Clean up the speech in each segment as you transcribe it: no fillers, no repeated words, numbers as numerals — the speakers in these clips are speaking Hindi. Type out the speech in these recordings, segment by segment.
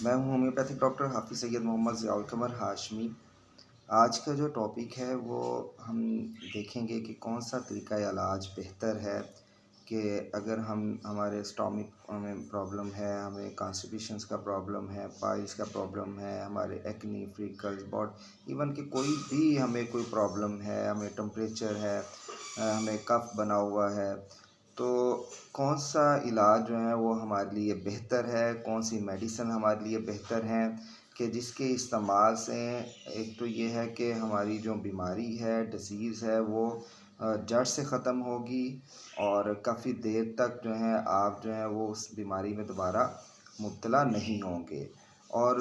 मैं हूँ होम्योपैथिक डॉक्टर हाफ़िज़ सैयद मोहम्मद ज़ियाउल क़मर हाशमी। आज का जो टॉपिक है वो हम देखेंगे कि कौन सा तरीक़ा इलाज बेहतर है कि अगर हमारे स्टमक में प्रॉब्लम है, हमें कॉन्स्टिपेशंस का प्रॉब्लम है, पाइल्स का प्रॉब्लम है, हमारे एक्ने, फ्रीकल्स, इवन कि कोई भी हमें कोई प्रॉब्लम है, हमें टेम्परेचर है, हमें कफ बना हुआ है, तो कौन सा इलाज जो है वो हमारे लिए बेहतर है, कौन सी मेडिसिन हमारे लिए बेहतर हैं कि जिसके इस्तेमाल से एक तो ये है कि हमारी जो बीमारी है, डिसीज़ है, वो जड़ से ख़त्म होगी और काफ़ी देर तक जो है आप जो है वो उस बीमारी में दोबारा मुब्तला नहीं होंगे और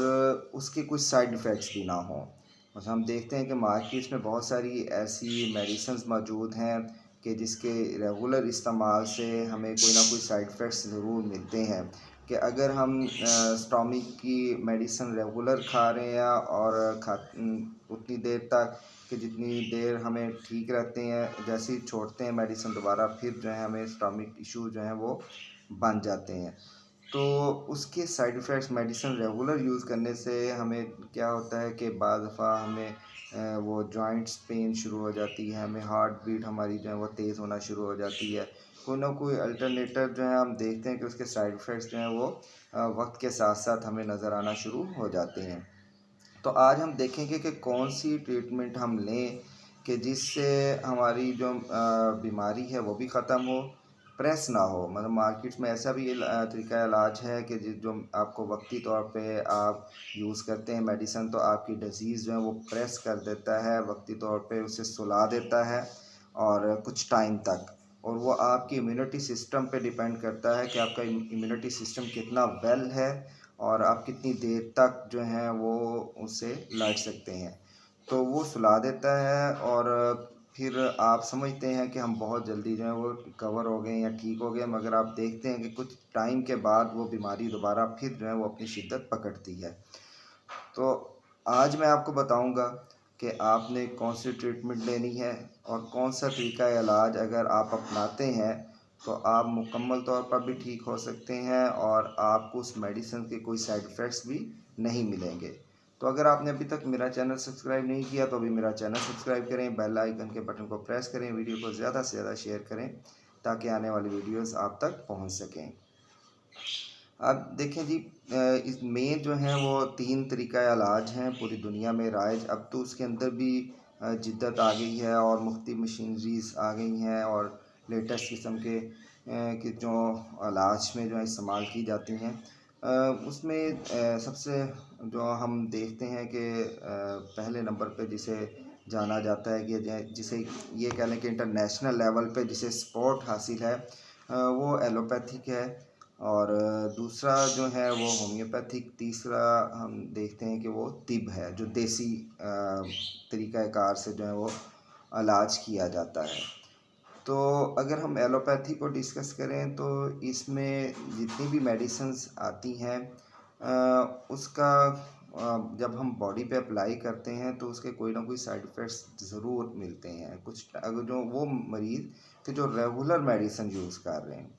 उसके कुछ साइड इफ़ेक्ट्स भी ना हों। बस हम देखते हैं कि मार्केट में बहुत सारी ऐसी मेडिसिन्स मौजूद हैं कि जिसके रेगुलर इस्तेमाल से हमें कोई ना कोई साइड इफ़ेक्ट्स ज़रूर मिलते हैं कि अगर हम स्टमक की मेडिसिन रेगुलर खा रहे हैं और उतनी देर तक कि जितनी देर हमें ठीक रहते हैं, जैसे ही छोड़ते हैं मेडिसिन दोबारा फिर जो है हमें स्टमक इशू जो हैं वो बन जाते हैं। तो उसके side effects medicine regular use करने से हमें क्या होता है कि बाद दफ़ा हमें वो जॉइंट्स पेन शुरू हो जाती है, हमें हार्ट बीट हमारी जो है वो तेज़ होना शुरू हो जाती है। कोई ना कोई अल्टरनेटर जो है हम देखते हैं कि उसके साइड इफ़ेक्ट्स जो हैं वो वक्त के साथ साथ हमें नज़र आना शुरू हो जाते हैं। तो आज हम देखेंगे कि कौन सी ट्रीटमेंट हम लें कि जिससे हमारी जो बीमारी है वो भी ख़त्म हो, प्रेस ना हो। मतलब मार्केट में ऐसा भी तरीका इलाज है कि जो आपको वक्ती तौर पे आप यूज़ करते हैं मेडिसिन, तो आपकी डिज़ीज़ जो है वो प्रेस कर देता है, वक्ती तौर पे उसे सुला देता है और कुछ टाइम तक। और वो आपकी इम्यूनिटी सिस्टम पे डिपेंड करता है कि आपका इम्यूनिटी सिस्टम कितना वेल है और आप कितनी देर तक जो है वो उससे लड़ सकते हैं। तो वो सुला देता है और फिर आप समझते हैं कि हम बहुत जल्दी जो है वो रिकवर हो गए या ठीक हो गए, मगर आप देखते हैं कि कुछ टाइम के बाद वो बीमारी दोबारा फिर जो है वो अपनी शिद्दत पकड़ती है। तो आज मैं आपको बताऊंगा कि आपने कौन सी ट्रीटमेंट लेनी है और कौन सा तरीका इलाज अगर आप अपनाते हैं तो आप मुकम्मल तौर पर भी ठीक हो सकते हैं और आपको उस मेडिसिन के कोई साइड इफ़ेक्ट्स भी नहीं मिलेंगे। तो अगर आपने अभी तक मेरा चैनल सब्सक्राइब नहीं किया तो अभी मेरा चैनल सब्सक्राइब करें, बेल आइकन के बटन को प्रेस करें, वीडियो को ज़्यादा से ज़्यादा शेयर करें ताकि आने वाली वीडियोस आप तक पहुंच सकें। अब देखें जी, इस में जो है वो 3 तरीक़ा इलाज हैं पूरी दुनिया में राइज। अब तो उसके अंदर भी जिद्दत आ गई है और मुख्तलिफ़ मशीनरीज़ आ गई हैं और लेटेस्ट किस्म के जो इलाज में जो है इस्तेमाल की जाती हैं। उसमें सबसे जो हम देखते हैं कि पहले नंबर पे जिसे जाना जाता है कि जिसे ये कह लें कि इंटरनेशनल लेवल पे जिसे सपोर्ट हासिल है, वो एलोपैथिक है और दूसरा जो है वो होम्योपैथिक, तीसरा हम देखते हैं कि वो तिब है जो देसी तरीक़ाकार से जो है वो इलाज किया जाता है। तो अगर हम एलोपैथी को डिस्कस करें तो इसमें जितनी भी मेडिसिन्स आती हैं उसका जब हम बॉडी पे अप्लाई करते हैं तो उसके कोई ना कोई साइड इफ़ेक्ट्स ज़रूर मिलते हैं। कुछ अगर जो वो मरीज़ कि जो रेगुलर मेडिसिन यूज़ कर रहे हैं,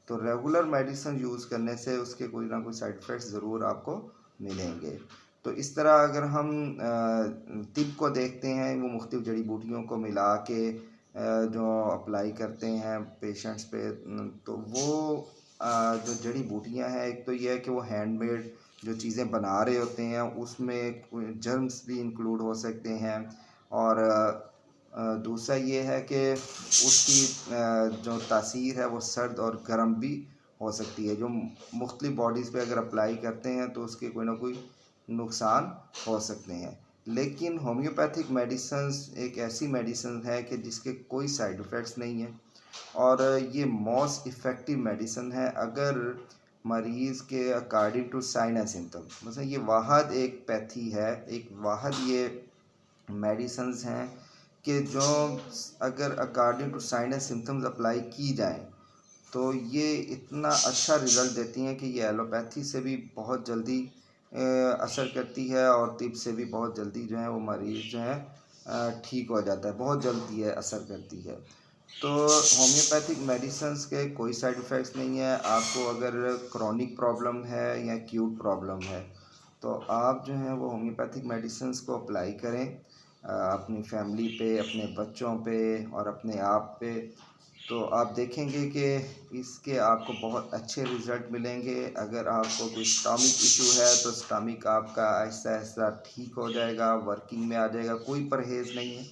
तो रेगुलर मेडिसिन यूज़ करने से उसके कोई ना कोई साइड इफ़ेक्ट्स ज़रूर आपको मिलेंगे। तो इस तरह अगर हम तिब को देखते हैं, वो मुख्तलिफ़ जड़ी बूटियों को मिला के जो अप्लाई करते हैं पेशेंट्स पे, तो वो जो जड़ी बूटियां हैं, एक तो ये है कि वो हैंडमेड जो चीज़ें बना रहे होते हैं उसमें जर्म्स भी इंक्लूड हो सकते हैं और दूसरा ये है कि उसकी जो तासीर है वो सर्द और गर्म भी हो सकती है। जो मुख्तलिफ़ बॉडीज़ पे अगर अप्लाई करते हैं तो उसके कोई ना कोई नुकसान हो सकते हैं। लेकिन होम्योपैथिक मेडिसिन्स एक ऐसी मेडिसिन है कि जिसके कोई साइड इफ़ेक्ट्स नहीं हैं और ये मोस्ट इफ़ेक्टिव मेडिसिन है अगर मरीज़ के according to sign and symptom. मतलब ये वाहद एक पैथी है, एक वाहद ये मेडिसिन्स हैं कि जो अगर according to sign and symptoms apply की जाएँ तो ये इतना अच्छा रिज़ल्ट देती हैं कि ये एलोपैथी से भी बहुत जल्दी असर करती है और तिब से भी बहुत जल्दी जो है वो मरीज़ जो है ठीक हो जाता है, बहुत जल्दी ये असर करती है। तो होम्योपैथिक मेडिसिन्स के कोई साइड इफ़ेक्ट्स नहीं है। आपको अगर क्रोनिक प्रॉब्लम है या एक्यूट प्रॉब्लम है तो आप जो है वो होम्योपैथिक मेडिसिन्स को अप्लाई करें अपनी फैमिली पे, अपने बच्चों पे और अपने आप पे। तो आप देखेंगे कि इसके आपको बहुत अच्छे रिज़ल्ट मिलेंगे। अगर आपको कोई स्टमक इशू है तो स्टमक आपका आहिस्ता आहिस्ता ठीक हो जाएगा, वर्किंग में आ जाएगा, कोई परहेज़ नहीं है।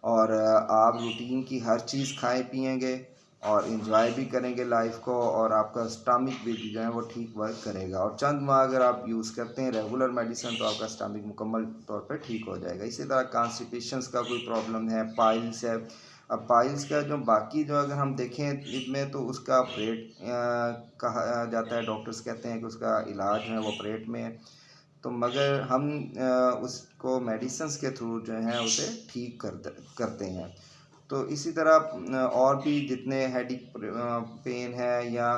और आप रूटीन की हर चीज़ खाएँ पिएँगे और एंजॉय भी करेंगे लाइफ को, और आपका स्टमक भी जो है वो ठीक वर्क करेगा। और चंद माह अगर आप यूज़ करते हैं रेगुलर मेडिसिन तो आपका स्टमक मुकम्मल तौर पर ठीक हो जाएगा। इसी तरह कॉन्स्टिपेशंस का कोई प्रॉब्लम है, पाइल्स है। अब पाइल्स का जो बाकी जो अगर हम देखें इसमें तो उसका ऑपरेट कहा जाता है, डॉक्टर्स कहते हैं कि उसका इलाज जो है वो ऑपरेट में है। तो मगर हम उसको मेडिसिन्स के थ्रू जो है उसे ठीक करते हैं। तो इसी तरह और भी जितने हेडेक पेन है या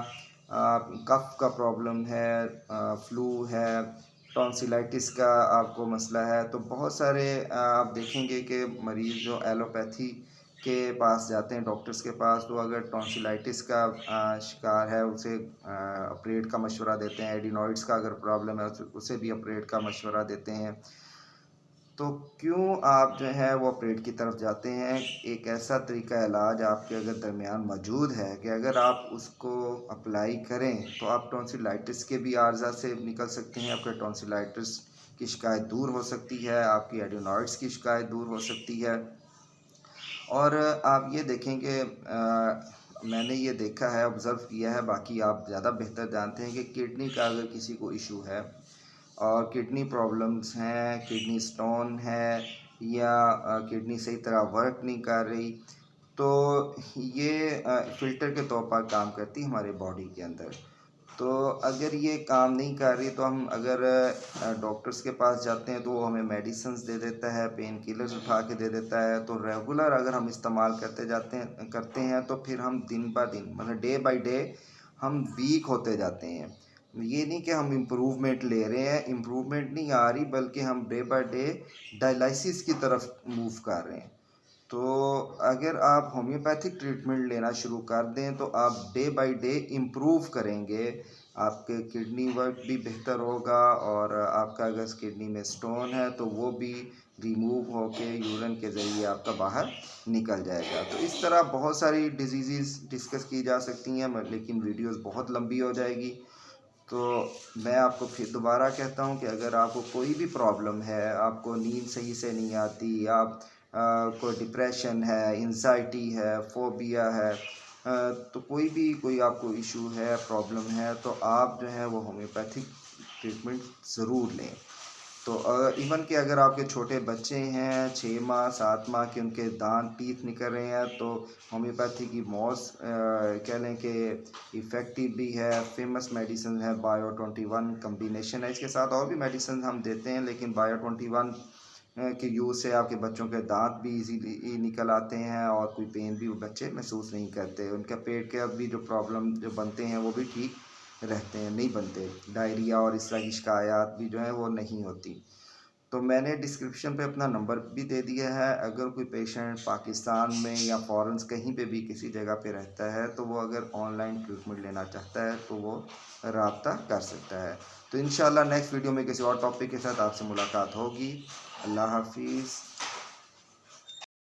कफ का प्रॉब्लम है, फ्लू है, टॉन्सिलाइटिस का आपको मसला है, तो बहुत सारे आप देखेंगे कि मरीज़ जो एलोपैथी के पास जाते हैं डॉक्टर्स के पास, तो अगर टॉन्सिलाइटिस का शिकार है उसे ऑपरेट का मशवरा देते हैं। एडिनॉइड्स का अगर प्रॉब्लम है उसे भी ऑपरेट का मशवरा देते हैं। तो क्यों आप जो है वो ऑपरेट की तरफ जाते हैं? एक ऐसा तरीका इलाज आपके अगर दरमियान मौजूद है कि अगर आप उसको अप्लाई करें तो आप टॉन्सिलाइटिस के भी आर्ज़ा से निकल सकते हैं, आपके टॉन्सिलाइटिस की शिकायत दूर हो सकती है, आपकी एडिनॉइड्स की शिकायत दूर हो सकती है। और आप ये देखेंगे मैंने ये देखा है, ऑब्ज़र्व किया है, बाकी आप ज़्यादा बेहतर जानते हैं कि किडनी का अगर किसी को इशू है और किडनी प्रॉब्लम्स हैं, किडनी स्टोन है या किडनी सही तरह वर्क नहीं कर रही, तो ये फ़िल्टर के तौर पर काम करती है हमारे बॉडी के अंदर। तो अगर ये काम नहीं कर रही तो हम अगर डॉक्टर्स के पास जाते हैं तो वो हमें मेडिसिन्स दे देता है, पेन किलर्स उठा के दे देता है। तो रेगुलर अगर हम इस्तेमाल करते हैं तो फिर हम दिन ब दिन मतलब डे बाय डे हम वीक होते जाते हैं। ये नहीं कि हम इम्प्रूवमेंट ले रहे हैं, इम्प्रूवमेंट नहीं आ रही, बल्कि हम डे बाय डे डायलिसिस की तरफ मूव कर रहे हैं। तो अगर आप होम्योपैथिक ट्रीटमेंट लेना शुरू कर दें तो आप डे बाय डे इम्प्रूव करेंगे, आपके किडनी वर्क भी बेहतर होगा और आपका अगर किडनी में स्टोन है तो वो भी रिमूव होके यूरिन के ज़रिए आपका बाहर निकल जाएगा। तो इस तरह बहुत सारी डिजीज़ डिस्कस की जा सकती हैं, लेकिन वीडियोस बहुत लंबी हो जाएगी। तो मैं आपको फिर दोबारा कहता हूँ कि अगर आपको कोई भी प्रॉब्लम है, आपको नींद सही से नहीं आती, आप कोई डिप्रेशन है, एंजाइटी है, फोबिया है, तो कोई आपको इशू है, प्रॉब्लम है, तो आप जो है वो होम्योपैथिक ट्रीटमेंट ज़रूर लें। तो इवन कि अगर आपके छोटे बच्चे हैं 6 माह 7 माह के, उनके दांत टीथ निकल रहे हैं, तो होम्योपैथी की मोस्ट कह लें कि इफ़ेक्टिव भी है, फेमस मेडिसिन है। बायो 21 कम्बिनेशन है, इसके साथ और भी मेडिसिन हम देते हैं, लेकिन बायो 21 के यूज़ से आपके बच्चों के दांत भी इजीली निकल आते हैं और कोई पेन भी वो बच्चे महसूस नहीं करते। उनका पेट के भी जो प्रॉब्लम जो बनते हैं वो भी ठीक रहते हैं, नहीं बनते। डायरिया और इस तरह की शिकायत भी जो है वो नहीं होती। तो मैंने डिस्क्रिप्शन पे अपना नंबर भी दे दिया है। अगर कोई पेशेंट पाकिस्तान में या फ़ॉरेन कहीं पे भी किसी जगह पे रहता है तो वो अगर ऑनलाइन ट्रीटमेंट लेना चाहता है तो वो राब्ता कर सकता है। तो इंशाल्लाह नेक्स्ट वीडियो में किसी और टॉपिक के साथ आपसे मुलाकात होगी। अल्लाह हाफिज़।